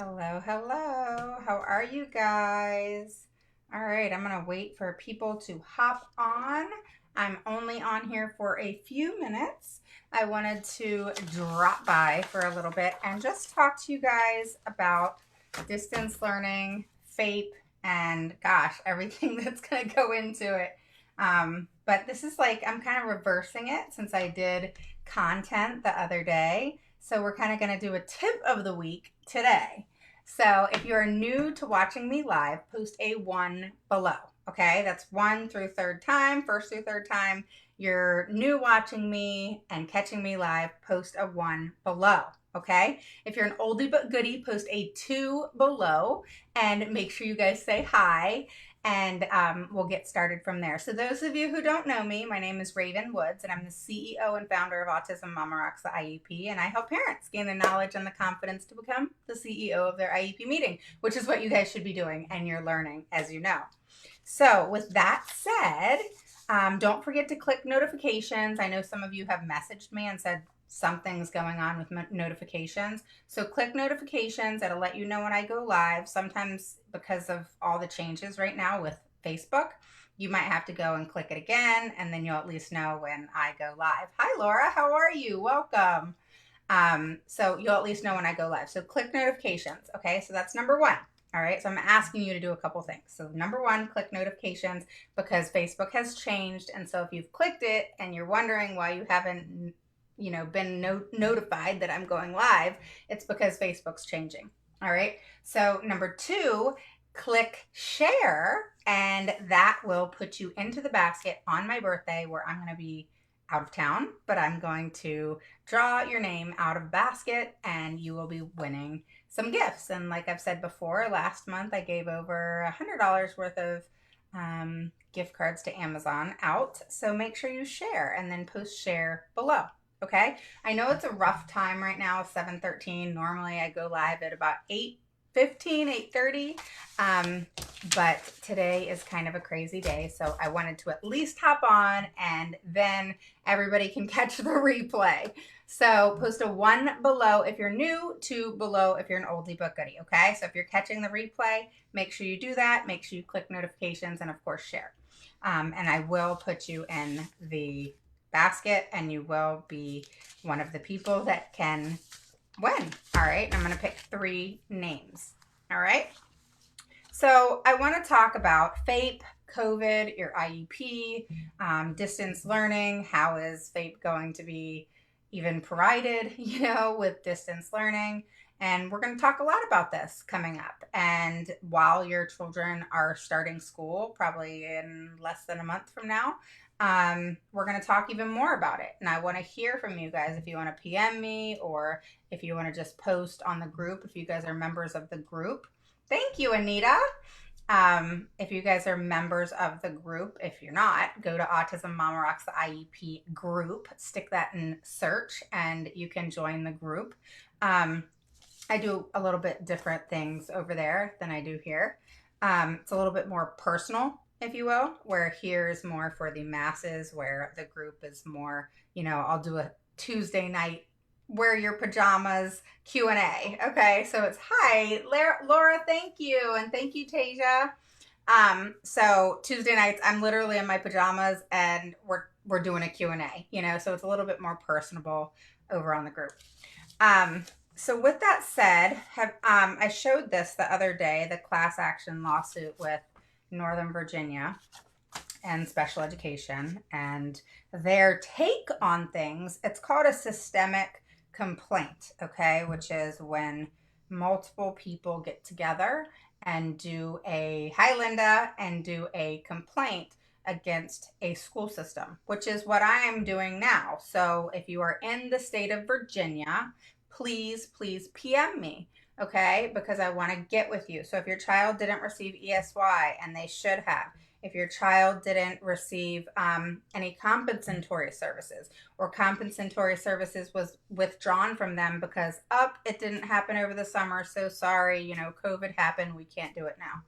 Hello, hello. How are you guys? All right, I'm going to wait for people to hop on. I'm only on here for a few minutes. I wanted to drop by for a little bit and just talk to you guys about distance learning, FAPE, and gosh, everything that's going to go into it. But this is like, I'm kind of reversing it since I did content the other day. So we're kind of going to do a tip of the week today. So if you're new to watching me live, post a 1 below. Okay, that's 1 through third time, first through third time. You're new watching me and catching me live, post a 1 below. Okay, if you're an oldie but goodie, post a 2 below and make sure you guys say hi, and we'll get started from there. So those of you who don't know me, my name is Raven Woods, and I'm the CEO and founder of Autism Mama Rocks, the IEP, and I help parents gain the knowledge and the confidence to become the CEO of their IEP meeting, which is what you guys should be doing, and you're learning, as you know. So with that said, don't forget to click notifications. I know some of you have messaged me and said something's going on with notifications. So click notifications. It'll let you know when I go live. Sometimes because of all the changes right now with Facebook, you might have to go and click it again, and then you'll at least know when I go live. Hi, Laura. How are you? Welcome. So you'll at least know when I go live. So click notifications. Okay, so that's number one. All right, so I'm asking you to do a couple things. So number one, click notifications because Facebook has changed. And so if you've clicked it and you're wondering why you haven't, been notified that I'm going live, it's because Facebook's changing. All right, so number two, click share, and that will put you into the basket on my birthday where I'm going to be out of town, but I'm going to draw your name out of basket and you will be winning some gifts. And like I've said before, last month I gave over $100 worth of gift cards to Amazon out. So make sure you share and then post share below. Okay. I know it's a rough time right now, 7:13. Normally I go live at about 8:15, 8:30. But today is kind of a crazy day. So I wanted to at least hop on and then everybody can catch the replay. So post a 1 below if you're new, 2 below if you're an oldie but goodie. Okay. So if you're catching the replay, make sure you do that. Make sure you click notifications and of course share. And I will put you in the basket and you will be one of the people that can win. All right. I'm going to pick 3 names. All right. So I want to talk about FAPE, COVID, your IEP, distance learning. How is FAPE going to be even provided, with distance learning? And we're going to talk a lot about this coming up. And while your children are starting school, probably in less than a month from now, we're going to talk even more about it. And I want to hear from you guys if you want to PM me or if you want to just post on the group, if you guys are members of the group. Thank you, Anita. If you guys are members of the group, if you're not, go to Autism Mama Rocks, the IEP group, stick that in search, and you can join the group. I do a little bit different things over there than I do here. It's a little bit more personal, if you will, where here is more for the masses, where the group is more, I'll do a Tuesday night wear your pajamas Q&A. Okay, so it's hi Laura, thank you, and thank you Tasia. So Tuesday nights I'm literally in my pajamas and we're doing a Q&A, so it's a little bit more personable over on the group. So with that said, I showed this the other day, the class action lawsuit with Northern Virginia and special education and their take on things. It's called a systemic complaint, okay, which is when multiple people get together and do a complaint against a school system, which is what I am doing now. So if you are in the state of Virginia, please PM me, okay, because I want to get with you. So if your child didn't receive ESY, and they should have, if your child didn't receive any compensatory services, or compensatory services was withdrawn from them because it didn't happen over the summer, so sorry, COVID happened, we can't do it now.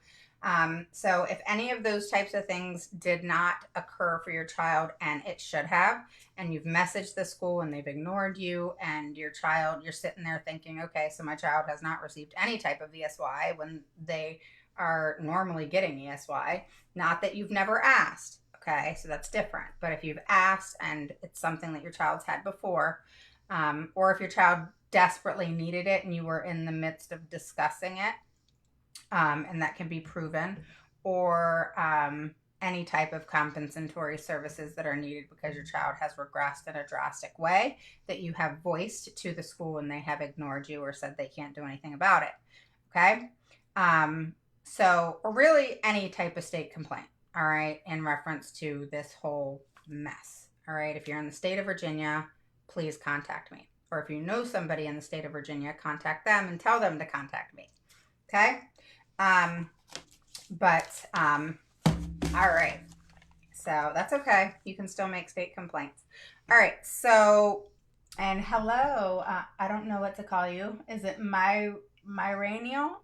So if any of those types of things did not occur for your child and it should have, and you've messaged the school and they've ignored you, and your child, you're sitting there thinking, okay, so my child has not received any type of ESY when they are normally getting ESY. Not that you've never asked, okay, so that's different. But if you've asked and it's something that your child's had before, or if your child desperately needed it and you were in the midst of discussing it, and that can be proven, or any type of compensatory services that are needed because your child has regressed in a drastic way that you have voiced to the school and they have ignored you or said they can't do anything about it. Okay. So, or really any type of state complaint, all right, in reference to this whole mess. All right. If you're in the state of Virginia, please contact me. Or if you know somebody in the state of Virginia, contact them and tell them to contact me. Okay. All right. So that's okay. You can still make state complaints. All right. So, and hello. I don't know what to call you. Is it Myraniel?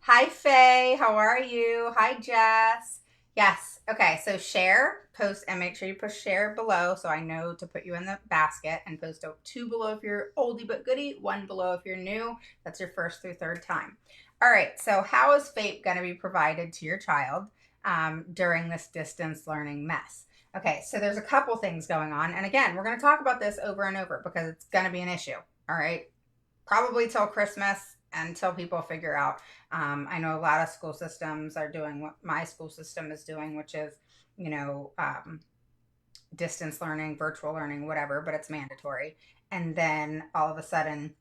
Hi, Faye. How are you? Hi, Jess. Yes. Okay. So share, post, and make sure you push share below so I know to put you in the basket, and post 2 below if you're oldie but goodie, 1 below if you're new. That's your first through third time. All right. So how is FAPE going to be provided to your child during this distance learning mess? Okay. So there's a couple things going on. And again, we're going to talk about this over and over because it's going to be an issue. All right. Probably till Christmas, until people figure out. I know a lot of school systems are doing what my school system is doing, which is, distance learning, virtual learning, whatever, but it's mandatory. And then all of a sudden,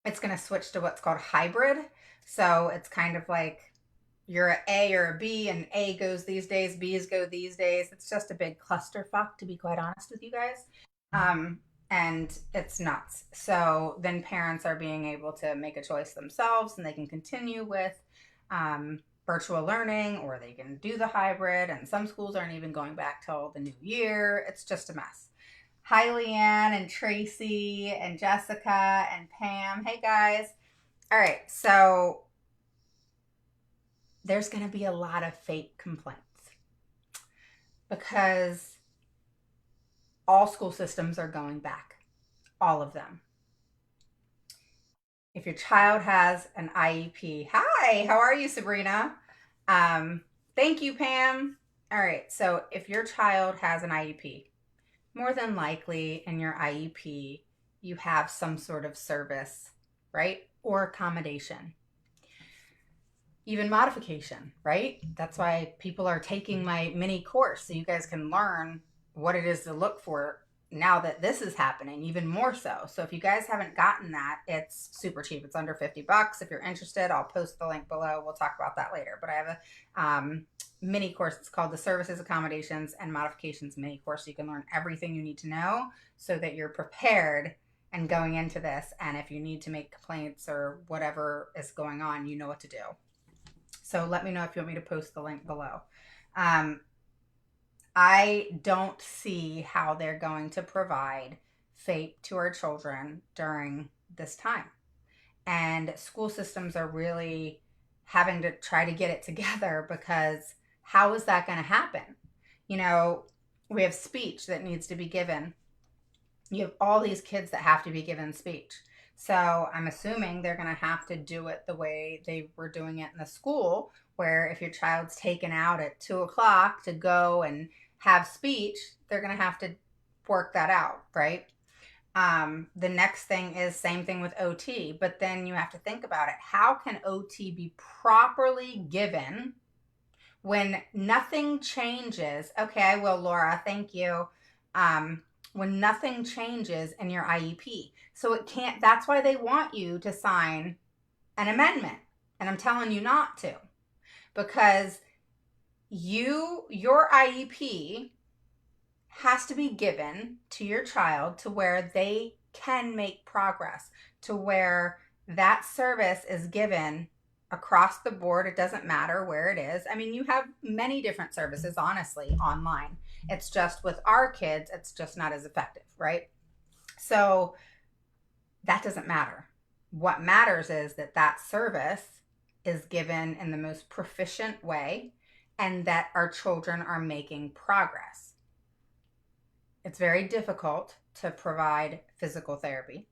it's going to switch to what's called hybrid. So it's kind of like you're an A or a B, and A goes these days, B's go these days. It's just a big clusterfuck, to be quite honest with you guys. And it's nuts. So then parents are being able to make a choice themselves, and they can continue with virtual learning, or they can do the hybrid. And some schools aren't even going back till the new year. It's just a mess. Hi, Leanne and Tracy and Jessica and Pam. Hey, guys. All right. So there's going to be a lot of FAPE complaints because all school systems are going back, all of them. If your child has an IEP, hi, how are you, Sabrina? Thank you, Pam. All right, so if your child has an IEP, more than likely in your IEP, you have some sort of service, right? Or accommodation. Even modification, right? That's why people are taking my mini course so you guys can learn what it is to look for now that this is happening, even more so. So if you guys haven't gotten that, it's super cheap. It's under $50. If you're interested, I'll post the link below. We'll talk about that later. But I have a mini course. It's called the Services, Accommodations, and Modifications mini course. So you can learn everything you need to know so that you're prepared and going into this. And if you need to make complaints or whatever is going on, you know what to do. So let me know if you want me to post the link below. I don't see how they're going to provide FAPE to our children during this time. And school systems are really having to try to get it together, because how is that going to happen? We have speech that needs to be given. You have all these kids that have to be given speech. So I'm assuming they're going to have to do it the way they were doing it in the school, where if your child's taken out at 2:00 to go and have speech, they're going to have to work that out, right? The next thing is same thing with OT, but then you have to think about it. How can OT be properly given when nothing changes? Okay, I will, Laura. Thank you. When nothing changes in your IEP. So it can't, that's why they want you to sign an amendment. And I'm telling you not to, because your IEP has to be given to your child to where they can make progress, to where that service is given across the board. It doesn't matter where it is. I mean, you have many different services, honestly, online. It's just with our kids, it's just not as effective, right? So that doesn't matter. What matters is that service is given in the most proficient way and that our children are making progress. It's very difficult to provide physical therapy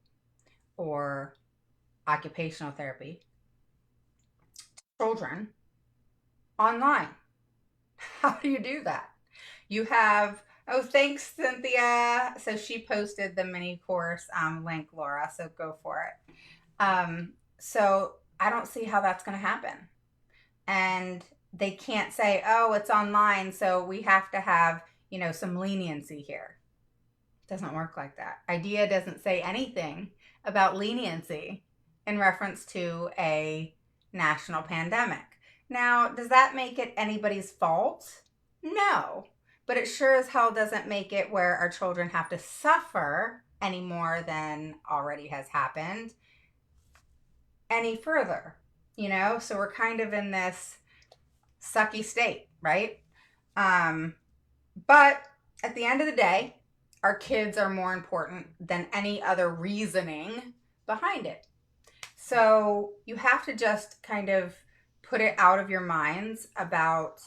or occupational therapy to children online. How do you do that? You have, oh, thanks, Cynthia. So she posted the mini course link, Laura, so go for it. So I don't see how that's going to happen. And they can't say, oh, it's online, so we have to have, some leniency here. It doesn't work like that. IDEA doesn't say anything about leniency in reference to a national pandemic. Now, does that make it anybody's fault? No. But it sure as hell doesn't make it where our children have to suffer any more than already has happened any further, So we're kind of in this sucky state, right? But at the end of the day, our kids are more important than any other reasoning behind it. So you have to just kind of put it out of your minds about,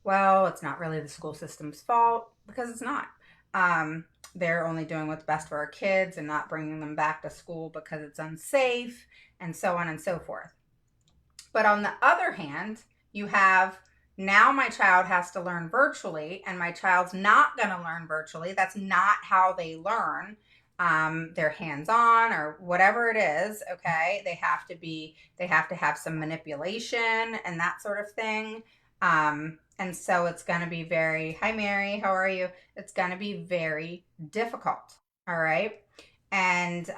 well, it's not really the school system's fault, because it's not. They're only doing what's best for our kids and not bringing them back to school because it's unsafe, and so on and so forth. But on the other hand, you have, now my child has to learn virtually, and my child's not going to learn virtually. That's not how they learn. They're hands-on or whatever it is. Okay. They have to have some manipulation and that sort of thing. And so it's going to be very, hi, Mary, how are you? It's going to be very difficult. All right. And,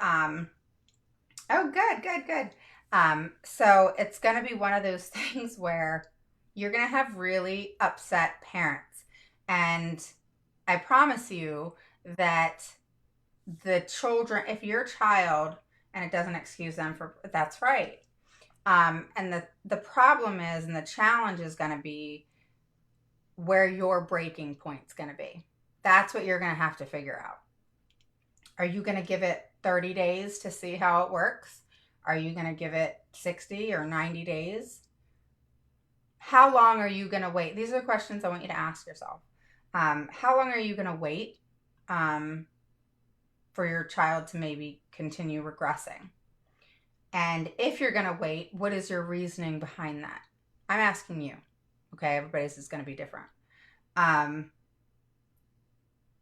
oh, good. So it's going to be one of those things where you're going to have really upset parents. And I promise you that the children, if your child, and it doesn't excuse them for, that's right. And the problem is, and the challenge is going to be where your breaking point's going to be. That's what you're going to have to figure out. Are you going to give it 30 days to see how it works? Are you going to give it 60 or 90 days? How long are you going to wait? These are questions I want you to ask yourself. How long are you going to wait for your child to maybe continue regressing? And if you're going to wait, what is your reasoning behind that? I'm asking you. Okay, everybody's is going to be different.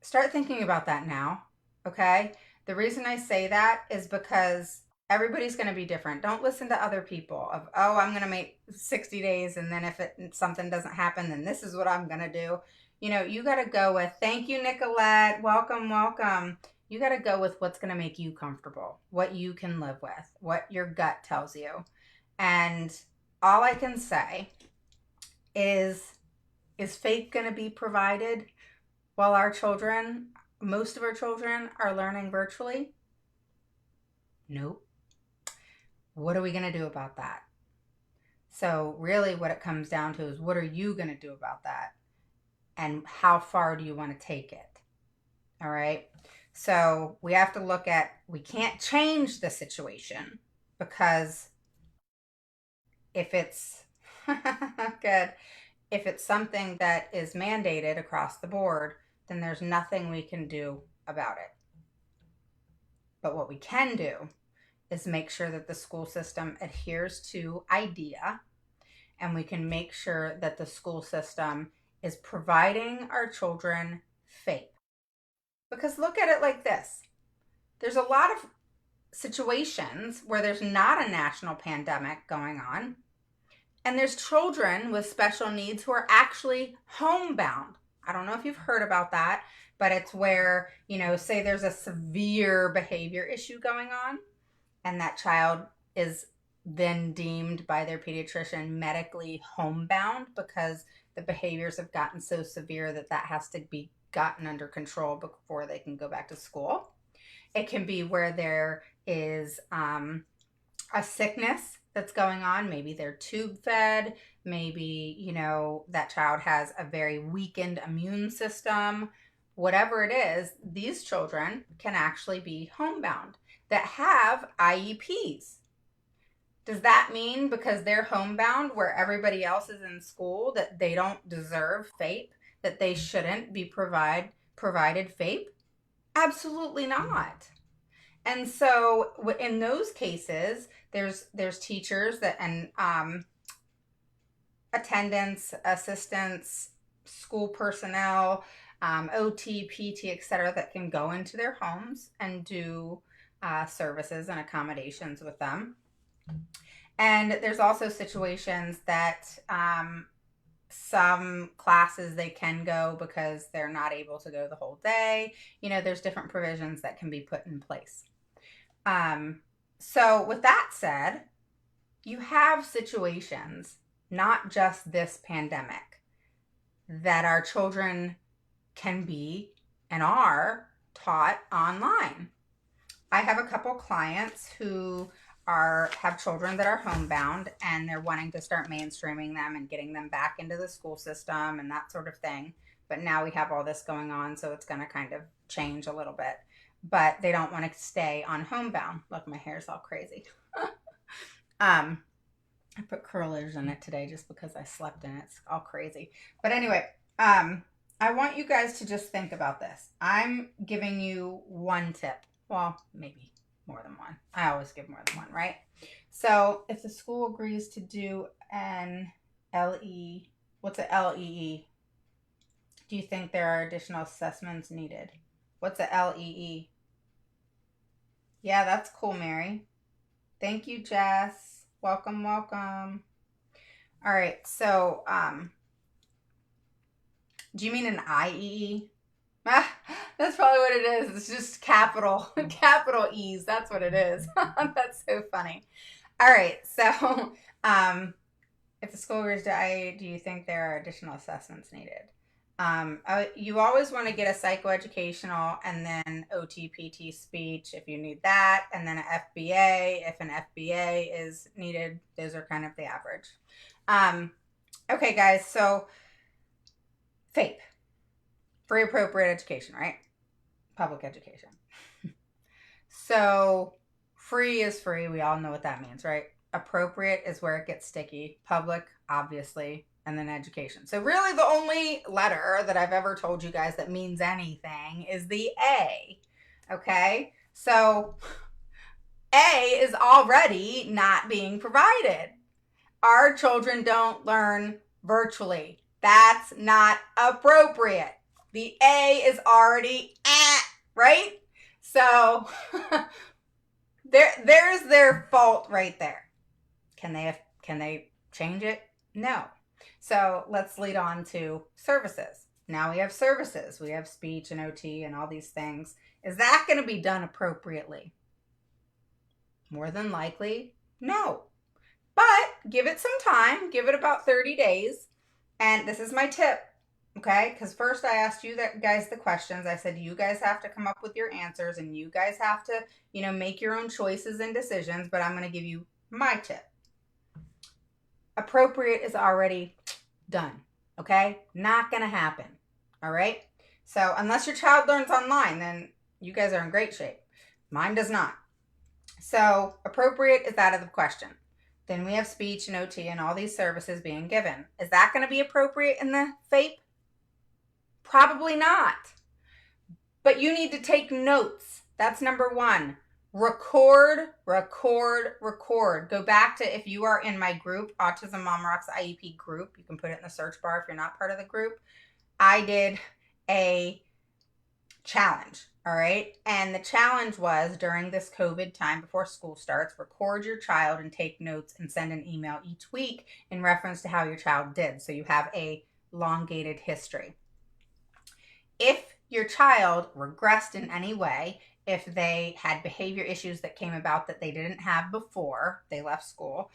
Start thinking about that now. Okay, the reason I say that is because everybody's going to be different. Don't listen to other people of, oh, I'm going to make 60 days, and then if something doesn't happen, then this is what I'm going to do. You got to go with, thank you, Nicolette. Welcome. You got to go with what's going to make you comfortable, what you can live with, what your gut tells you. And all I can say is FAPE going to be provided while most of our children are learning virtually? Nope. What are we going to do about that? So really what it comes down to is, what are you going to do about that? And how far do you want to take it? All right. So we have to look at, we can't change the situation, because if it's good, if it's something that is mandated across the board, then there's nothing we can do about it. But what we can do is make sure that the school system adheres to IDEA, and we can make sure that the school system is providing our children FAPE. Because look at it like this. There's a lot of situations where there's not a national pandemic going on, and there's children with special needs who are actually homebound. I don't know if you've heard about that, but it's where, say there's a severe behavior issue going on, and that child is then deemed by their pediatrician medically homebound because the behaviors have gotten so severe that has to be gotten under control before they can go back to school. It can be where there is a sickness that's going on. Maybe they're tube fed. Maybe, that child has a very weakened immune system. Whatever it is, these children can actually be homebound that have IEPs. Does that mean because they're homebound where everybody else is in school that they don't deserve FAPE, that they shouldn't be provided FAPE? Absolutely not. And so in those cases, there's teachers that and attendants, assistants, school personnel, OT, PT, etc., that can go into their homes and do services and accommodations with them. And there's also situations that some classes they can go because they're not able to go the whole day. There's different provisions that can be put in place. So with that said, you have situations, not just this pandemic, that our children can be and are taught online. I have a couple clients who have children that are homebound, and they're wanting to start mainstreaming them and getting them back into the school system and that sort of thing. But now we have all this going on, so it's going to kind of change a little bit. But they don't want to stay on homebound. Look, my hair's all crazy. I put curlers in it today just because I slept in it. It's all crazy. But anyway, I want you guys to just think about this. I'm giving you one tip. Well, maybe more than one. I always give more than one, right? So if the school agrees to do an LE, what's a LEE? Do you think there are additional assessments needed? What's a LEE? Yeah, that's cool, Mary. Thank you, Jess. Welcome, welcome. All right, so do you mean an IEE? That's probably what it is. It's just capital E's. That's what it is. That's so funny. All right, so if the school agrees to IEE, do you think there are additional assessments needed? You always want to get a psychoeducational and then OT, PT, speech if you need that, and then an FBA if an FBA is needed. Those are kind of the average. Okay, guys, so FAPE, free appropriate education, right? Public education. So free is free. We all know what that means, right? Appropriate is where it gets sticky. Public, obviously, and then education. So really the only letter that I've ever told you guys that means anything is the A. Okay? So A is already not being provided. Our children don't learn virtually. That's not appropriate. The A is already right? So there's their fault right there. Can they change it? No. So let's lead on to services. Now we have services. We have speech and OT and all these things. Is that going to be done appropriately? More than likely, no. But give it some time. Give it about 30 days. And this is my tip. Okay, because first I asked you guys the questions. I said you guys have to come up with your answers and you guys have to, make your own choices and decisions, but I'm going to give you my tip. Appropriate is already done, okay? Not going to happen, all right? So unless your child learns online, then you guys are in great shape. Mine does not. So appropriate is out of the question. Then we have speech and OT and all these services being given. Is that going to be appropriate in the FAPE? Probably not. But you need to take notes. That's number one. Record. Go back to, if you are in my group, Autism Mom Rocks IEP group, you can put it in the search bar if you're not part of the group. I did a challenge, all right? And the challenge was during this COVID time before school starts, record your child and take notes and send an email each week in reference to how your child did. So you have a elongated history. If your child regressed in any way, if they had behavior issues that came about that they didn't have before they left school,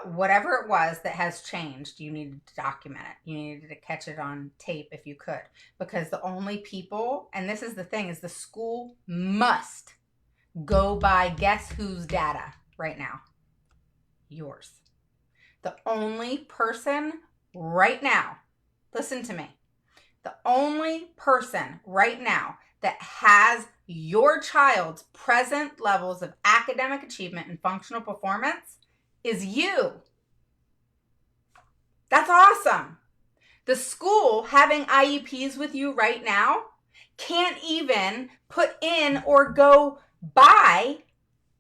whatever it was that has changed, you needed to document it. You needed to catch it on tape if you could. Because the only people, and this is the thing, is the school must go by guess whose data right now? Yours. The only person right now, listen to me, the only person right now that has your child's present levels of academic achievement and functional performance is you. That's awesome. The school having IEPs with you right now can't even put in or go buy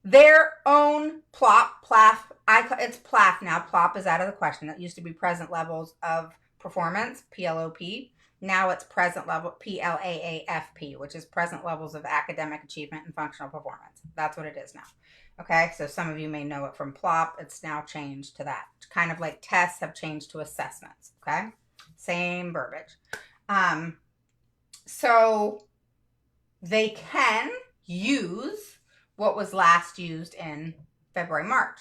their own PLAF. It's PLAF now. PLOP is out of the question. That used to be present levels of performance, PLOP. Now it's present level, PLAAFP, which is present levels of academic achievement and functional performance. That's what it is now. Okay, so some of you may know it from PLOP. It's now changed to that. Kind of like tests have changed to assessments. Okay, same verbiage. So they can use what was last used in February, March.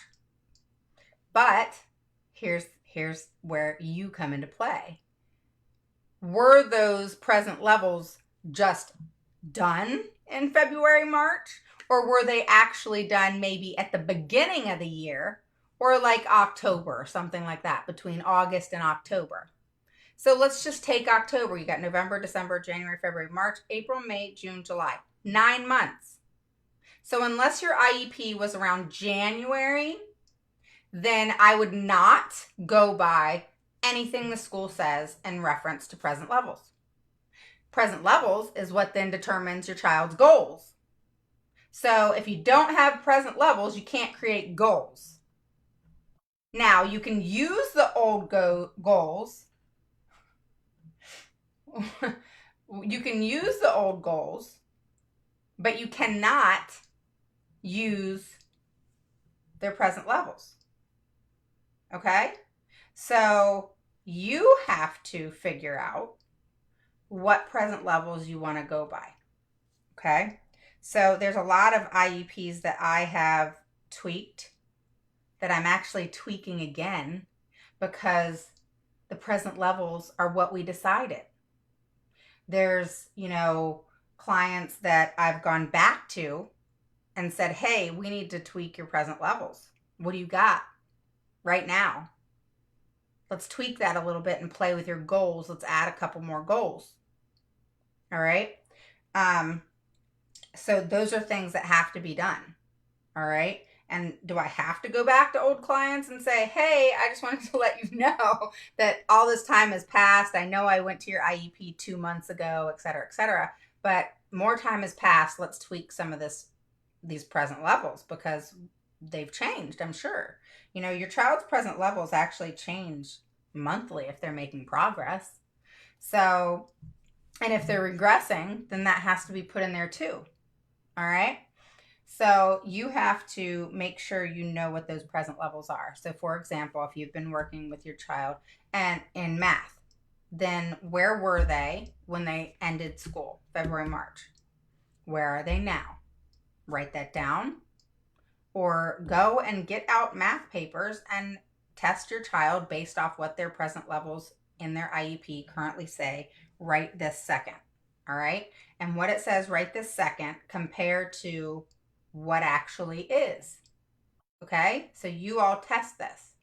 But here's where you come into play. Were those present levels just done in February, March? Or were they actually done maybe at the beginning of the year or like October or something like that, between August and October? So let's just take October. You got November, December, January, February, March, April, May, June, July. 9 months. So unless your IEP was around January, then I would not go by anything the school says in reference to present levels. Present levels is what then determines your child's goals. So if you don't have present levels, you can't create goals. Now, you can use the old goals. You can use the old goals, but you cannot use their present levels. Okay? So you have to figure out what present levels you want to go by. Okay? So there's a lot of IEPs that I have tweaked that I'm actually tweaking again because the present levels are what we decided. There's, clients that I've gone back to and said, hey, we need to tweak your present levels. What do you got right now? Let's tweak that a little bit and play with your goals. Let's add a couple more goals. All right. So those are things that have to be done. All right. And do I have to go back to old clients and say, hey, I just wanted to let you know that all this time has passed. I know I went to your IEP 2 months ago, et cetera, but more time has passed. Let's tweak some of these present levels because they've changed, I'm sure. Your child's present levels actually change monthly if they're making progress. So, and if they're regressing, then that has to be put in there too. All right. So you have to make sure you know what those present levels are. So for example, if you've been working with your child and in math, then where were they when they ended school, February, March? Where are they now? Write that down or go and get out math papers and test your child based off what their present levels in their IEP currently say right this second. All right. And what it says right this second compared to what actually is. Okay. So you all test this.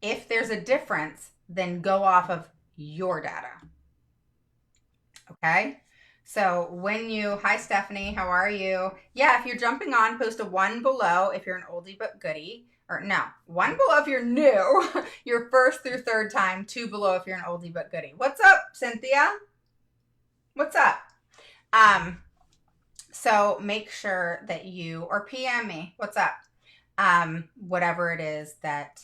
If there's a difference, then go off of your data. Okay. So hi Stephanie, how are you? Yeah, if you're jumping on, post a 1 below if you're an oldie but goodie. Or no, 1 below if you're new, your first through third time, 2 below if you're an oldie but goodie. What's up, Cynthia? What's up? So make sure that or PM me, what's up? Whatever it is that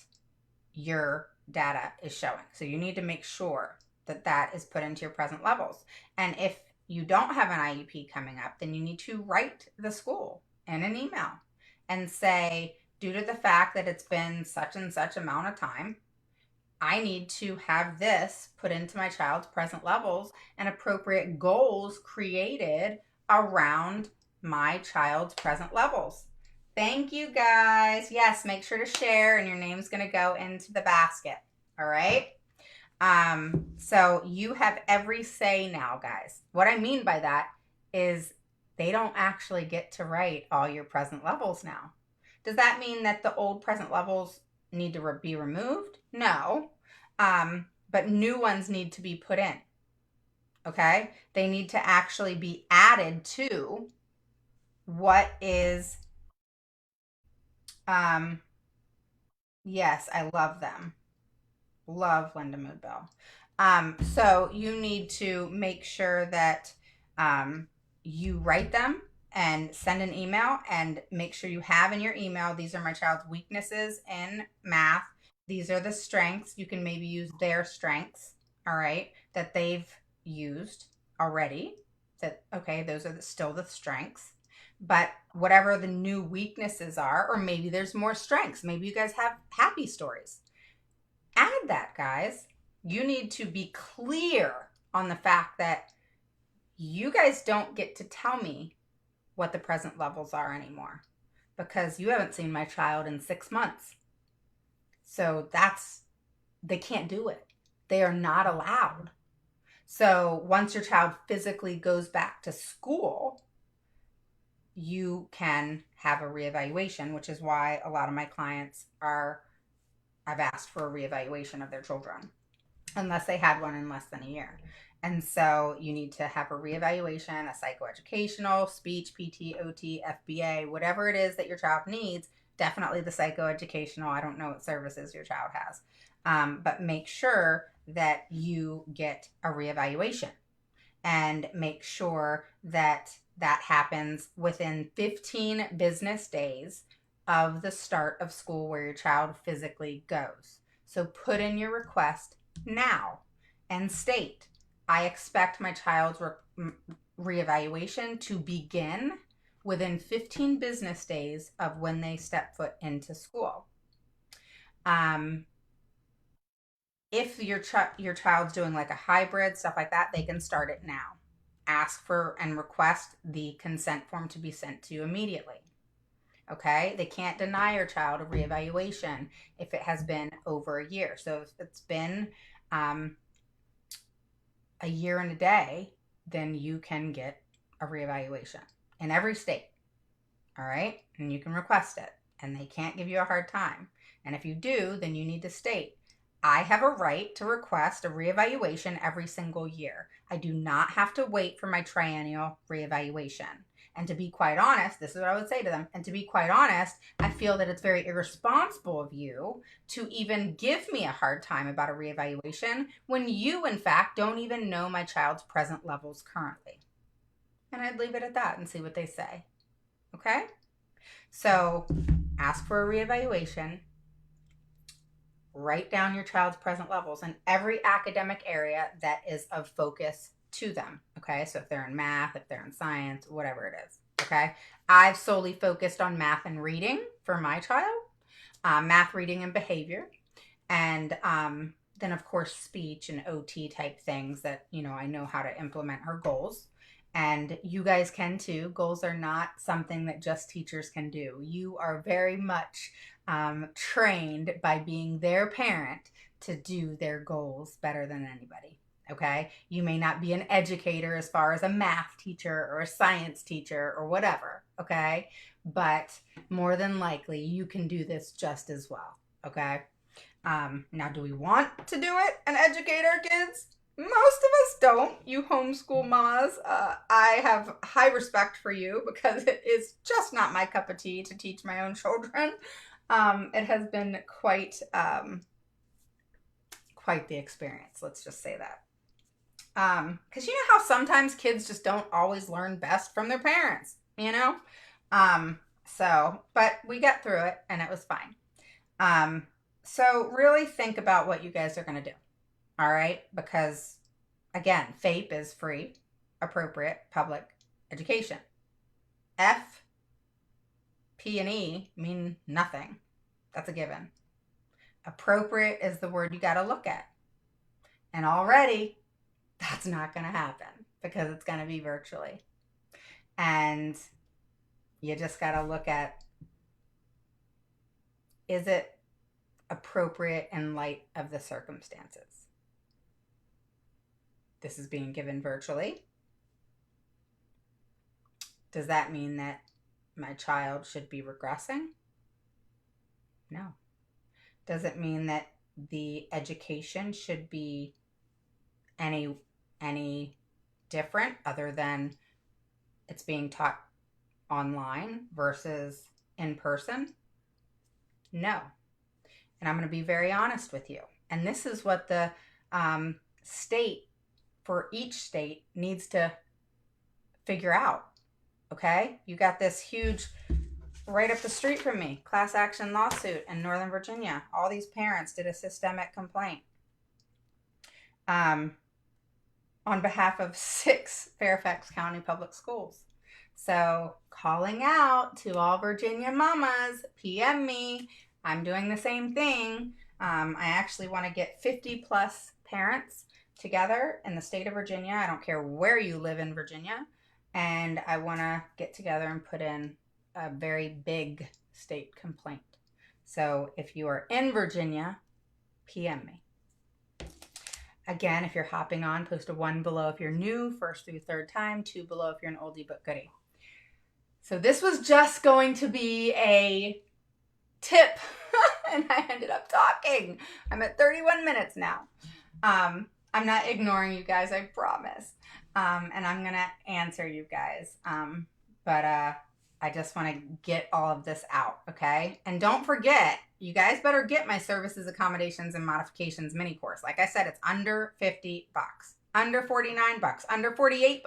your data is showing. So you need to make sure that that is put into your present levels. And if you don't have an IEP coming up, then you need to write the school in an email and say, due to the fact that it's been such and such amount of time, I need to have this put into my child's present levels and appropriate goals created around my child's present levels. Thank you guys. Yes, make sure to share and your name's going to go into the basket. All right. So you have every say now, guys. What I mean by that is they don't actually get to write all your present levels now. Does that mean that the old present levels need to be removed? No. But new ones need to be put in. Okay? They need to actually be added to what is Yes, I love them. Love Linda Moodbell. So you need to make sure that um, you write them and send an email, and make sure you have in your email, these are my child's weaknesses in math. These are the strengths. You can maybe use their strengths, all right, that they've used already. That, okay, those are still the strengths. But whatever the new weaknesses are, or maybe there's more strengths. Maybe you guys have happy stories, add that, guys. You need to be clear on the fact that you guys don't get to tell me what the present levels are anymore because you haven't seen my child in 6 months. So they can't do it. They are not allowed. So once your child physically goes back to school, you can have a reevaluation, which is why a lot of my clients I've asked for a reevaluation of their children, unless they had one in less than a year. And so you need to have a reevaluation, a psychoeducational, speech, PT, OT, FBA, whatever it is that your child needs. Definitely the psychoeducational. I don't know what services your child has, but make sure that you get a reevaluation, and make sure that that happens within 15 business days of the start of school where your child physically goes. So put in your request now and state, I expect my child's reevaluation to begin within 15 business days of when they step foot into school. If your child's doing like a hybrid, stuff like that, they can start it now. Ask for and request the consent form to be sent to you immediately. Okay, they can't deny your child a reevaluation if it has been over a year. So if it's been um, a year and a day, then you can get a reevaluation in every state. All right, and you can request it, and they can't give you a hard time. And if you do, then you need to state, I have a right to request a reevaluation every single year. I do not have to wait for my triennial reevaluation. And to be quite honest, this is what I would say to them. And to be quite honest, I feel that it's very irresponsible of you to even give me a hard time about a reevaluation when you, in fact, don't even know my child's present levels currently. And I'd leave it at that and see what they say. Okay? So ask for a reevaluation, write down your child's present levels in every academic area that is of focus to them. Okay, so if they're in math, if they're in science, whatever it is. Okay, I've solely focused on math and reading for my child, math, reading, and behavior. And then, of course, speech and OT type things that, I know how to implement her goals. And you guys can too. Goals are not something that just teachers can do. You are very much trained by being their parent to do their goals better than anybody. Okay. You may not be an educator as far as a math teacher or a science teacher or whatever. Okay. But more than likely, you can do this just as well. Okay. Now, do we want to do it and educate our kids? Most of us don't. You homeschool mamas, I have high respect for you because it is just not my cup of tea to teach my own children. It has been quite the experience. Let's just say that. Because you know how sometimes kids just don't always learn best from their parents, but we got through it and it was fine. So really think about what you guys are going to do. All right. Because again, FAPE is free, appropriate public education. F, P, and E mean nothing. That's a given. Appropriate is the word you got to look at. And already that's not going to happen because it's going to be virtually. And you just got to look at, is it appropriate in light of the circumstances? This is being given virtually. Does that mean that my child should be regressing? No. Does it mean that the education should be any different other than it's being taught online versus in person? No. And I'm going to be very honest with you. And this is what the state, for each state, needs to figure out. Okay? You got this huge, right up the street from me, class action lawsuit in Northern Virginia. All these parents did a systemic complaint on behalf of 6 Fairfax County public schools. So calling out to all Virginia mamas, PM me. I'm doing the same thing. I actually want to get 50 plus parents together in the state of Virginia. I don't care where you live in Virginia. And I want to get together and put in a very big state complaint. So if you are in Virginia, PM me. Again, if you're hopping on, post a 1 below if you're new, 1st through 3rd time, 2 below if you're an oldie but goodie. So this was just going to be a tip, and I ended up talking. I'm at 31 minutes now. I'm not ignoring you guys, I promise. And I'm going to answer you guys. But I just want to get all of this out, okay? And don't forget, you guys better get my services, accommodations, and modifications mini course. Like I said, it's under $50, under $49, under $48.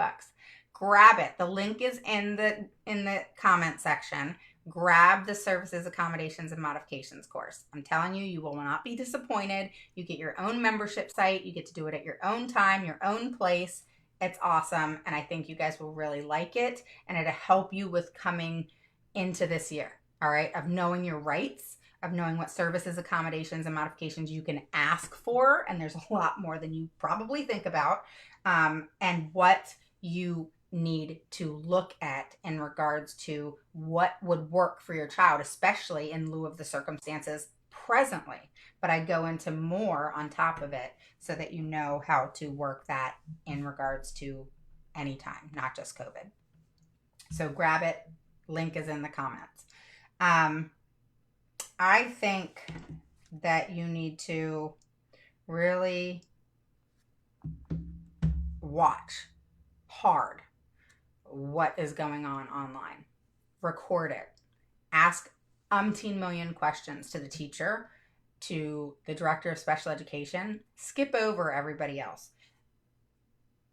Grab it. The link is in the comment section. Grab the services, accommodations, and modifications course. I'm telling you, you will not be disappointed. You get your own membership site. You get to do it at your own time, your own place. It's awesome, and I think you guys will really like it, and it'll help you with coming into this year, all right, of knowing your rights, of knowing what services, accommodations, and modifications you can ask for, and there's a lot more than you probably think about, and what you need to look at in regards to what would work for your child, especially in lieu of the circumstances presently. But I go into more on top of it so that you know how to work that in regards to any time, not just COVID. So grab it. Link is in the comments. I think that you need to really watch hard what is going on online. Record it. Ask umpteen million questions to the teacher, to the director of special education. Skip over everybody else.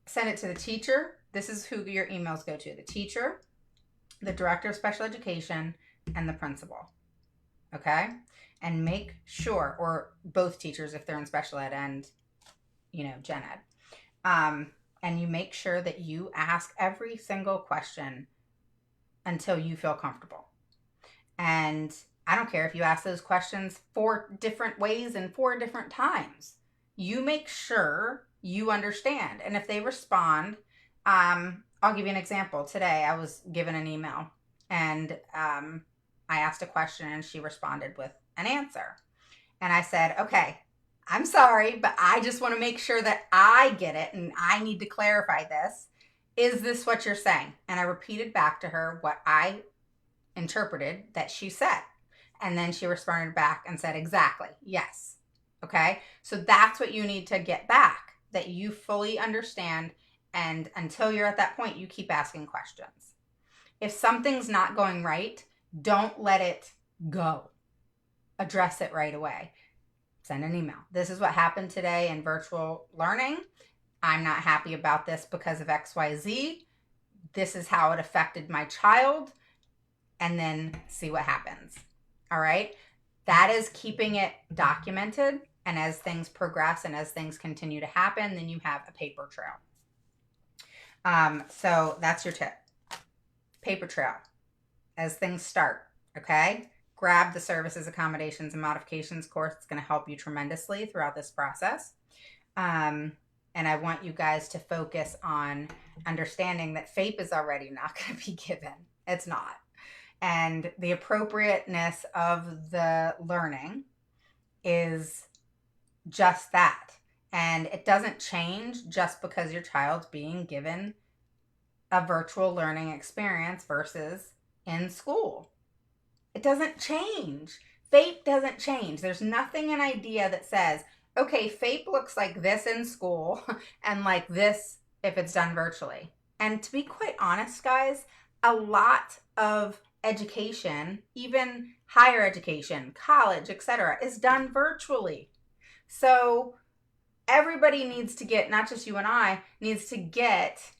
Send it to the teacher. This is who your emails go to. The teacher, the director of special education, and the principal. Okay? And make sure, or both teachers if they're in special ed and, gen ed. And you make sure that you ask every single question until you feel comfortable. And I don't care if you ask those questions 4 different ways and 4 different times. You make sure you understand. And if they respond, I'll give you an example. Today I was given an email and I asked a question and she responded with an answer. And I said, okay, I'm sorry, but I just want to make sure that I get it and I need to clarify this. Is this what you're saying? And I repeated back to her what I interpreted that she said. And then she responded back and said, exactly, yes. Okay? So that's what you need to get back, that you fully understand. And until you're at that point, you keep asking questions. If something's not going right, don't let it go. Address it right away. Send an email. This is what happened today in virtual learning. I'm not happy about this because of XYZ. This is how it affected my child. And then see what happens. All right? That is keeping it documented. And as things progress and as things continue to happen, then you have a paper trail. So that's your tip. Paper trail. As things start, okay? Grab the services, accommodations, and modifications course. It's going to help you tremendously throughout this process. And I want you guys to focus on understanding that FAPE is already not going to be given. It's not. And the appropriateness of the learning is just that. And it doesn't change just because your child's being given a virtual learning experience versus in school. It doesn't change. FAPE doesn't change. There's nothing in IDEA that says, okay, FAPE looks like this in school and like this if it's done virtually. And to be quite honest, guys, a lot of education, even higher education, college, etc., is done virtually. So everybody needs to get, not just you and I, needs to get,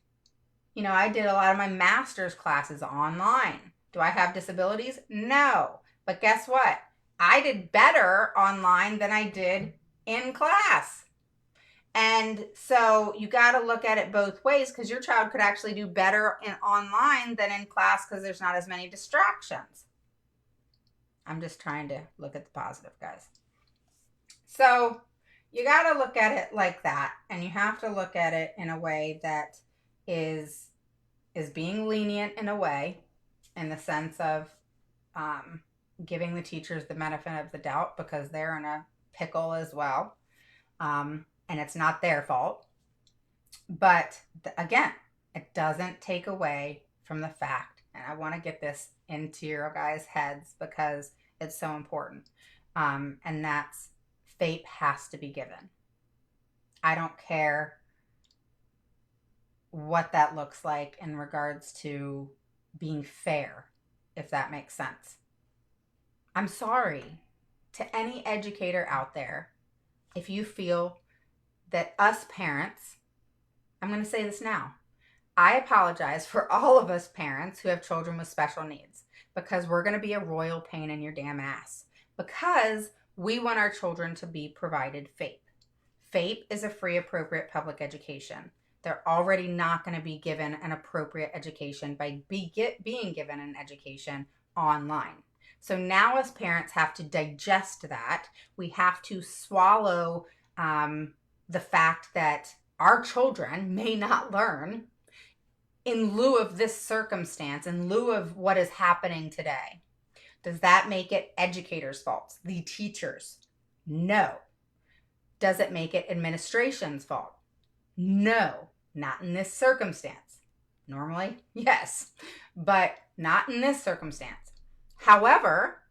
I did a lot of my master's classes online. Do I have disabilities? No. But guess what? I did better online than I did in class. And so you got to look at it both ways, because your child could actually do better in online than in class because there's not as many distractions. I'm just trying to look at the positive, guys. So you got to look at it like that, and you have to look at it in a way that is being lenient in a way, in the sense of giving the teachers the benefit of the doubt, because they're in a pickle as well. And it's not their fault. But again, it doesn't take away from the fact, and I want to get this into your guys' heads because it's so important, and that's FAPE has to be given. I don't care what that looks like in regards to being fair, if that makes sense. I'm sorry to any educator out there if you feel that us parents, I'm going to say this now, I apologize for all of us parents who have children with special needs, because we're going to be a royal pain in your damn ass, because we want our children to be provided FAPE. FAPE is a free appropriate public education. They're already not going to be given an appropriate education by being given an education online. So now as parents have to digest that. We have to swallow the fact that our children may not learn in lieu of this circumstance, in lieu of what is happening today. Does that make it educators' fault? The teachers? No. Does it make it administration's fault? No, not in this circumstance. Normally, yes, but not in this circumstance. However,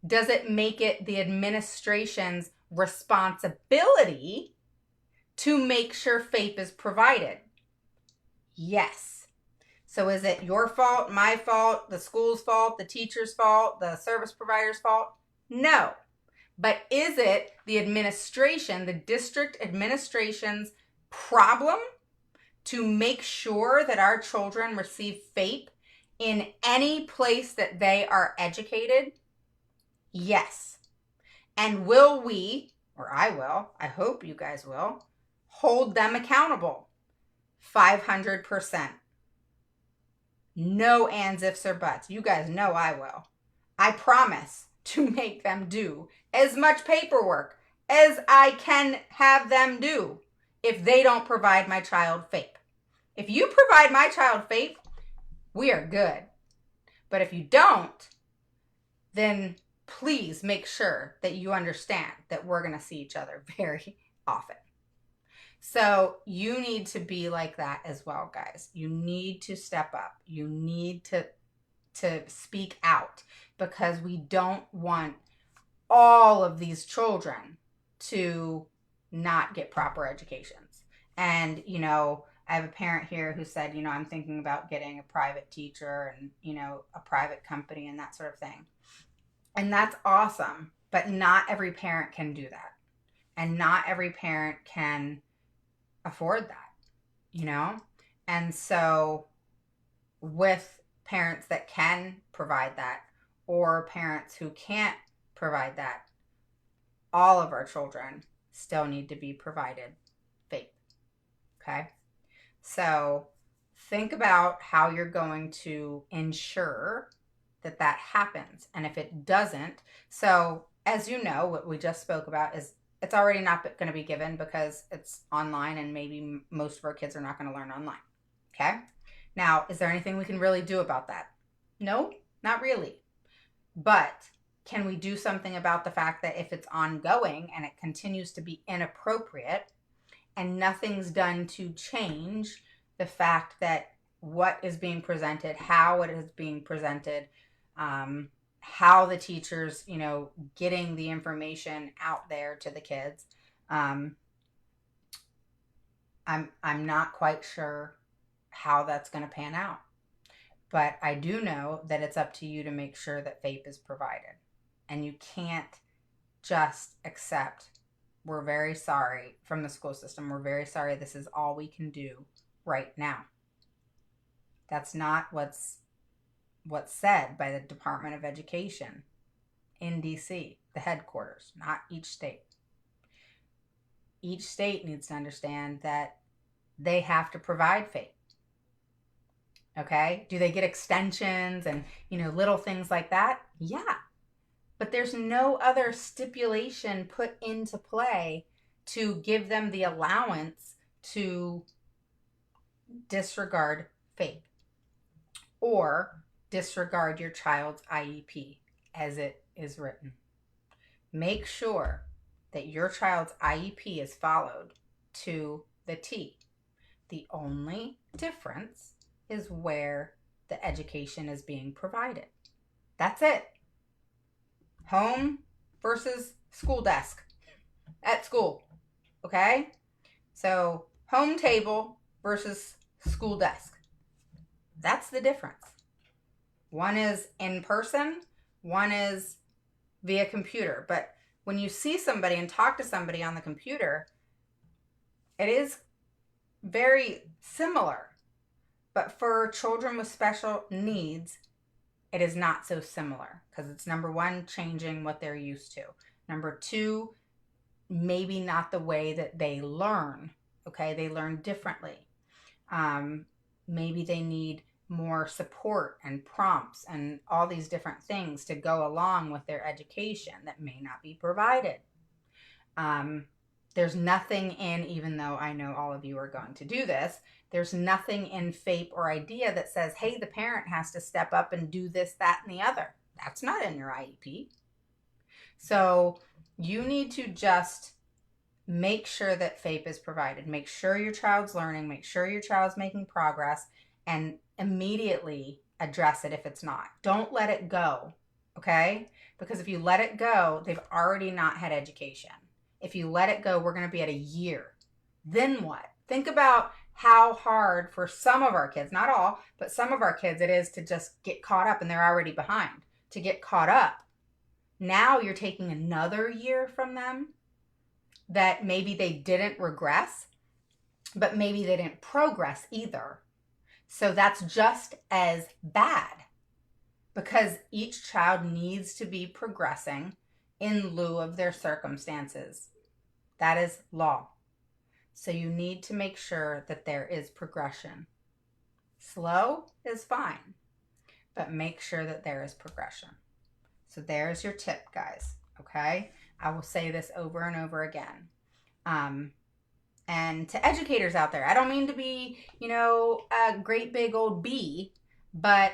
does it make it the administration's responsibility to make sure FAPE is provided? Yes. So is it your fault, my fault, the school's fault, the teacher's fault, the service provider's fault? No. But is it the administration, the district administration's problem to make sure that our children receive FAPE in any place that they are educated? Yes. And will we, or I will, I hope you guys will, hold them accountable? 500%. No ands, ifs, or buts. You guys know I will. I promise to make them do as much paperwork as I can have them do if they don't provide my child FAPE. If you provide my child FAPE, we are good. But if you don't, then please make sure that you understand that we're going to see each other very often. So you need to be like that as well, guys. You need to step up. You need to speak out, because we don't want all of these children to not get proper educations. And, I have a parent here who said, I'm thinking about getting a private teacher and, a private company and that sort of thing. And that's awesome, but not every parent can do that. And not every parent can afford that, And so with parents that can provide that, or parents who can't provide that, all of our children still need to be provided FAPE. Okay? So think about how you're going to ensure that that happens. And if it doesn't, so as you know, what we just spoke about is it's already not going to be given because it's online, and maybe most of our kids are not going to learn online. Okay? Now, is there anything we can really do about that? No, not really. But can we do something about the fact that if it's ongoing and it continues to be inappropriate and nothing's done to change the fact that what is being presented, how it is being presented, how the teachers, getting the information out there to the kids. I'm not quite sure how that's going to pan out. But I do know that it's up to you to make sure that FAPE is provided. And you can't just accept, we're very sorry from the school system. We're very sorry. This is all we can do right now. That's not what's said by the Department of Education in DC, the headquarters, not each state. Each state needs to understand that they have to provide FAPE. Okay? Do they get extensions and, little things like that? Yeah. But there's no other stipulation put into play to give them the allowance to disregard FAPE or disregard your child's IEP as it is written. Make sure that your child's IEP is followed to the T. The only difference is where the education is being provided. That's it. Home versus school desk at school. Okay? So home table versus school desk. That's the difference. One is in person, one is via computer. But when you see somebody and talk to somebody on the computer, it is very similar. But for children with special needs, it is not so similar because it's, number one, changing what they're used to. Number two, maybe not the way that they learn. Okay, they learn differently. Maybe they need more support and prompts and all these different things to go along with their education that may not be provided. There's nothing in, even though I know all of you are going to do this, there's nothing in FAPE or IDEA that says, hey, the parent has to step up and do this, that, and the other. That's not in your IEP. So you need to just make sure that FAPE is provided. Make sure your child's learning. Make sure your child's making progress, and immediately address it if it's not. Don't let it go, okay? Because if you let it go, they've already not had education. If you let it go, we're going to be at a year. Then what? Think about how hard for some of our kids, not all, but some of our kids, it is to just get caught up, and they're already behind, to get caught up. Now you're taking another year from them that maybe they didn't regress, but maybe they didn't progress either. So that's just as bad, because each child needs to be progressing in lieu of their circumstances. That is law. So you need to make sure that there is progression. Slow is fine, but make sure that there is progression. So there's your tip, guys, okay? I will say this over and over again. And to educators out there, I don't mean to be, a great big old bee, but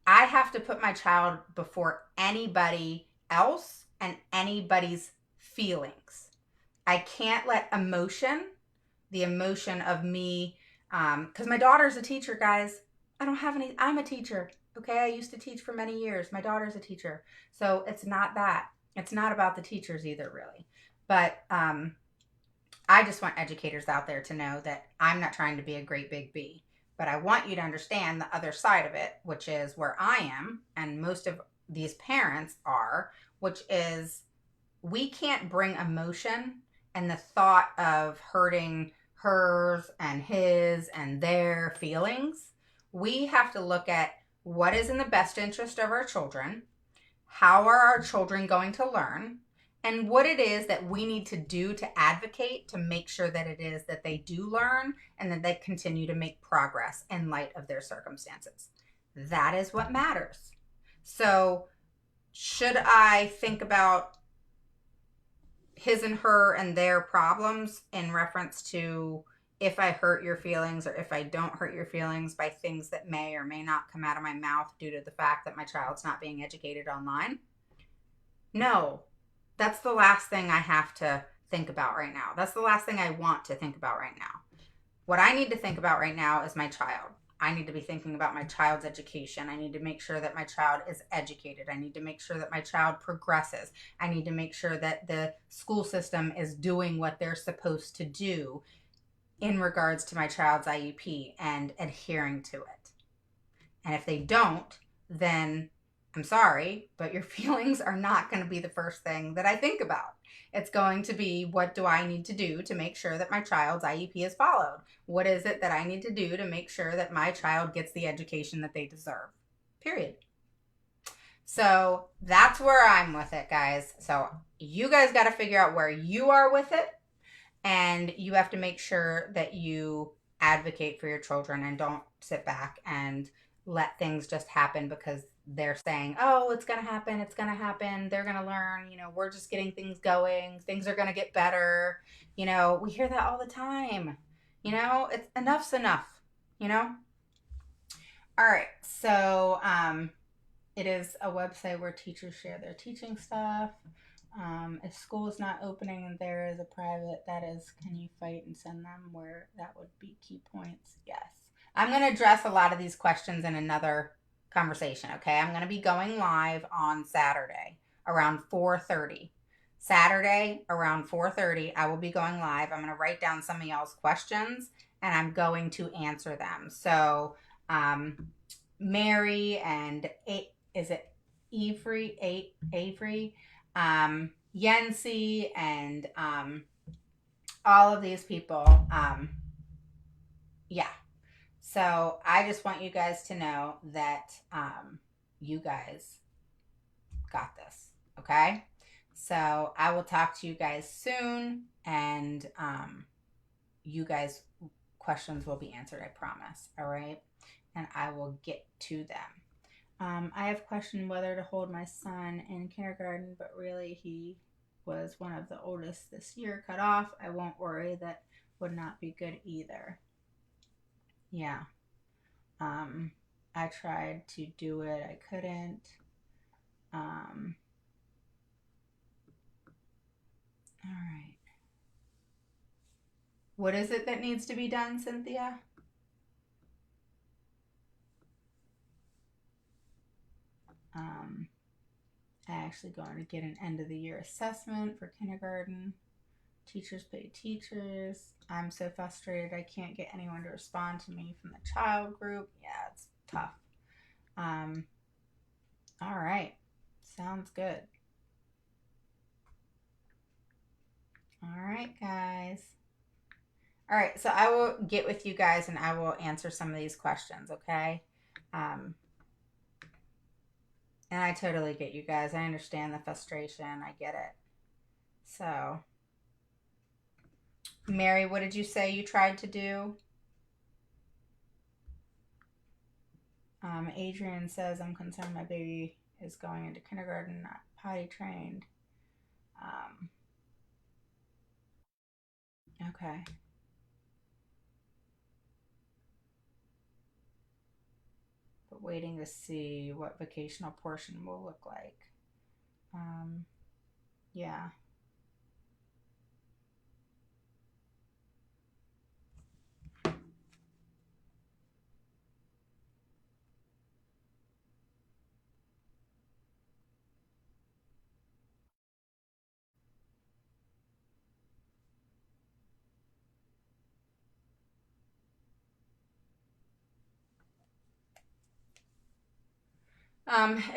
I have to put my child before anybody else and anybody's feelings. I can't let the emotion of me, because my daughter's a teacher, guys. I'm a teacher, okay? I used to teach for many years. My daughter's a teacher. So it's not that. It's not about the teachers either, really. But I just want educators out there to know that I'm not trying to be a great big bee, but I want you to understand the other side of it, which is where I am and most of these parents are, which is we can't bring emotion and the thought of hurting hers and his and their feelings. We have to look at what is in the best interest of our children, how are our children going to learn, and what it is that we need to do to advocate to make sure that it is that they do learn and that they continue to make progress in light of their circumstances. That is what matters. So should I think about his and her and their problems in reference to if I hurt your feelings or if I don't hurt your feelings by things that may or may not come out of my mouth due to the fact that my child's not being educated online? No. That's the last thing I have to think about right now. That's the last thing I want to think about right now. What I need to think about right now is my child. I need to be thinking about my child's education. I need to make sure that my child is educated. I need to make sure that my child progresses. I need to make sure that the school system is doing what they're supposed to do in regards to my child's IEP and adhering to it. And if they don't, then I'm sorry, but your feelings are not going to be the first thing that I think about. It's going to be, what do I need to do to make sure that my child's IEP is followed? What is it that I need to do to make sure that my child gets the education that they deserve? Period. So that's where I'm with it, guys. So you guys got to figure out where you are with it. And you have to make sure that you advocate for your children and don't sit back and let things just happen because they're saying, oh, it's going to happen. It's going to happen. They're going to learn. We're just getting things going. Things are going to get better. We hear that all the time. It's enough's enough, All right. So, it is a website where teachers share their teaching stuff. If school is not opening and there is a private, that is, can you fight and send them where that would be key points? Yes. I'm going to address a lot of these questions in another conversation, okay? I'm going to be going live on Saturday around 4:30. Saturday around 4:30, I will be going live. I'm going to write down some of y'all's questions and I'm going to answer them. So, Mary and is it Avery, Yancy, and all of these people. Yeah. So I just want you guys to know that you guys got this. Okay. So I will talk to you guys soon, and you guys' questions will be answered, I promise. All right. And I will get to them. I have questioned whether to hold my son in kindergarten, but really he was one of the oldest this year, cut off. I won't worry, that would not be good either. Yeah. I tried to do it. I couldn't. All right. What is it that needs to be done, Cynthia? I actually going to get an end of the year assessment for kindergarten. Teachers pay teachers. I'm so frustrated I can't get anyone to respond to me from the child group. Yeah, it's tough. All right. Sounds good. All right, guys. All right, so I will get with you guys and I will answer some of these questions, okay? And I totally get you guys. I understand the frustration. I get it. So, Mary, what did you say you tried to do? Adrian says, I'm concerned my baby is going into kindergarten, not potty trained. Okay. But waiting to see what vocational portion will look like. Yeah.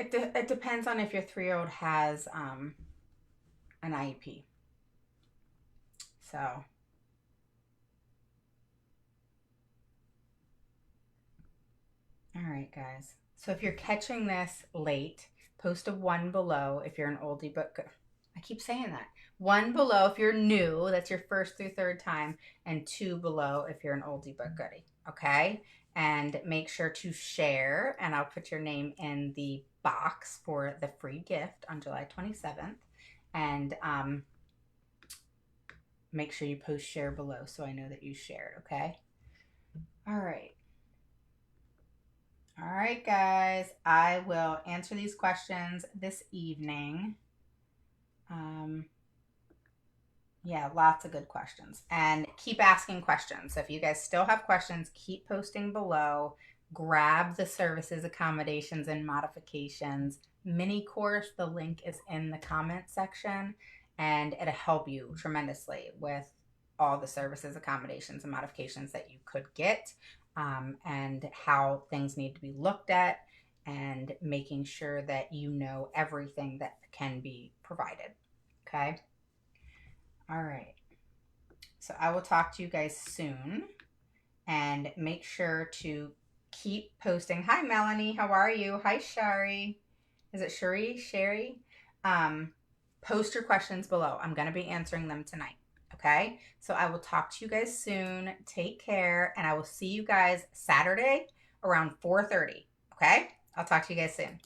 It depends on if your 3-year-old has an IEP. So, all right, guys. So if you're catching this late, post a 1 below if you're an oldie but good. I keep saying that. 1 below if you're new, that's your first through third time, and 2 below if you're an oldie but goodie. Okay? And make sure to share, and I'll put your name in the box for the free gift on July 27th. And make sure you post share below so I know that you shared, okay? All right. All right, guys. I will answer these questions this evening. Yeah, lots of good questions. And keep asking questions. So if you guys still have questions, keep posting below. Grab the services, accommodations, and modifications mini course. The link is in the comment section, and it'll help you tremendously with all the services, accommodations, and modifications that you could get. and how things need to be looked at, and making sure that you know everything that can be provided. Okay. All right. So I will talk to you guys soon, and make sure to keep posting. Hi, Melanie. How are you? Hi, Shari. Is it Shari? Sherry? Um, Post your questions below. I'm going to be answering them tonight. Okay. So I will talk to you guys soon. Take care. And I will see you guys Saturday around 4:30. Okay. I'll talk to you guys soon.